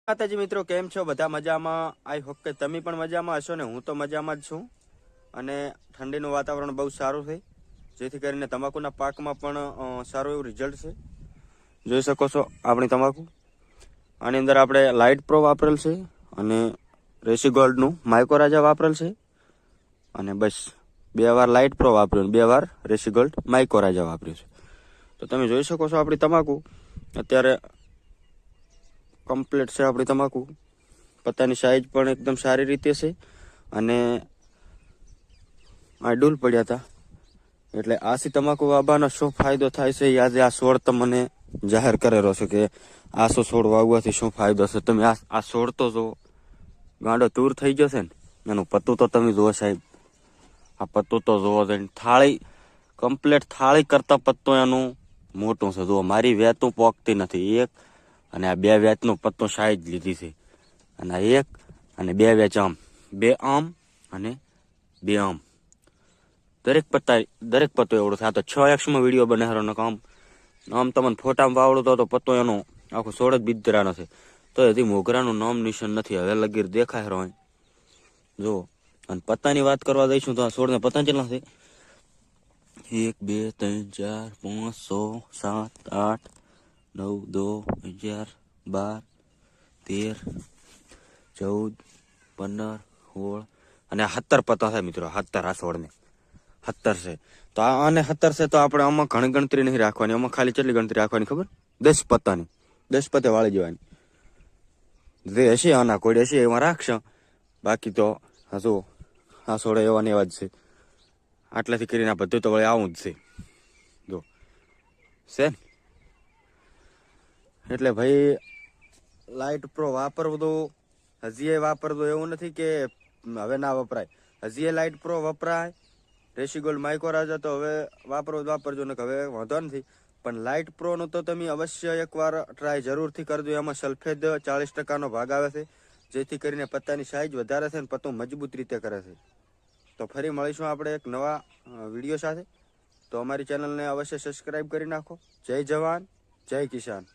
માતાજી મિત્રો, કેમ છો? બધા મજામાં? આઈ હોપ કે તમે પણ મજામાં હશો ને. હું તો મજામાં જ છું. અને ઠંડીનું વાતાવરણ બહુ સારું છે, જેથી કરીને તમાકુના પાકમાં પણ સારું એવું રિઝલ્ટ છે. જોઈ શકો છો આપણી તમાકુ. આની અંદર આપણે લાઇટ પ્રો વાપરેલ છે અને રેસી ગોલ્ડનું માઇકોરાજા વાપરેલ છે. અને બસ 2 વાર લાઇટ પ્રો વાપર્યું, 2 વાર રેસી ગોલ્ડ માઇકોરાજા વાપર્યું છે. તો તમે જોઈ શકો છો આપણી તમાકુ અત્યારે કમ્પ્લીટ છે. આપણી તમાકુ પત્તાની સાઈઝ પણ એકદમ સારી રીતે છે. અને આ ડૂલ પડ્યા હતા એટલે આસી તમાકુ વાવવાનો શું ફાયદો થાય છે એ આજે આ છોડ તમને જાહેર કરેલો છે કે આસો છોડ વાવવાથી શું ફાયદો છે. તમે આ છોડ તો જો ગાંડો તૂર થઈ જશે ને, એનું પત્તું તો તમે જુઓ સાહેબ. આ પત્તું તો જોવો જઈને થાળી કમ્પ્લીટ થાળી કરતા પત્તું એનું મોટું છે. જુઓ મારી વેતું પોકતી નથી એક, અને આ 2 વેચનું પત્તું સાઈઝ લીધી છે. અને આ 1 અને 2 વેચ આમ, 2 આમ અને 2 આમ, દરેક પત્તો એવડો થાય. તો 6x વિડીયો બનાવેલો કામ આમ તમને ફોટામાં વાવડું તો પત્તો એનો આખો સોળ જ બિદરાનો છે. તો હજી મોગરાનું નામ નિશાન નથી. હવે લગીર દેખાય રહ્યો જો. અને પત્તાની વાત કરવા જઈશું તો આ સોળને પત્તા કેટલા છે? 1 2 3 4 5 6 7 8 9 10 11 12 13 14 15 16 અને 17 પત્તા થાય મિત્રો. 17 આ સોળને 17 છે. તો આને 17 છે તો આપણે આમાં ઘણી ગણતરી નહીં રાખવાની. આમાં ખાલી કેટલી ગણતરી રાખવાની ખબર? 10 પત્તાની. 10 પત્તે વાળી જવાની. જે હશે આના કોડ હશે એમાં રાખશે. બાકી તો હજુ આ સોળે એવા ને એવા જ છે. આટલાથી કરીને આ બધું તો વળી આવું જ છે જો છે ને. એટલે ભાઈ લાઇટ પ્રો વાપરવું તો હજી વાપરવું એવું નથી કે હવે ના વપરાય. હજી લાઇટ પ્રો વપરાય. રેસી ગોલ્ડ માઇકોરાજા તો હવે વાપરજો ને હવે વાંધો નથી. પણ લાઇટ પ્રોનું તો તમે અવશ્ય એકવાર ટ્રાય જરૂરથી કરજો. એમાં સલ્ફેટ 40% ભાગ આવે છે, જેથી કરીને પત્તાની સાઈઝ વધારે છે અને પત્તું મજબૂત રીતે કરે છે. તો ફરી મળીશું આપણે એક નવા વિડીયો સાથે. તો અમારી ચેનલને અવશ્ય સબસ્ક્રાઈબ કરી નાખો. જય જવાન, જય કિસાન.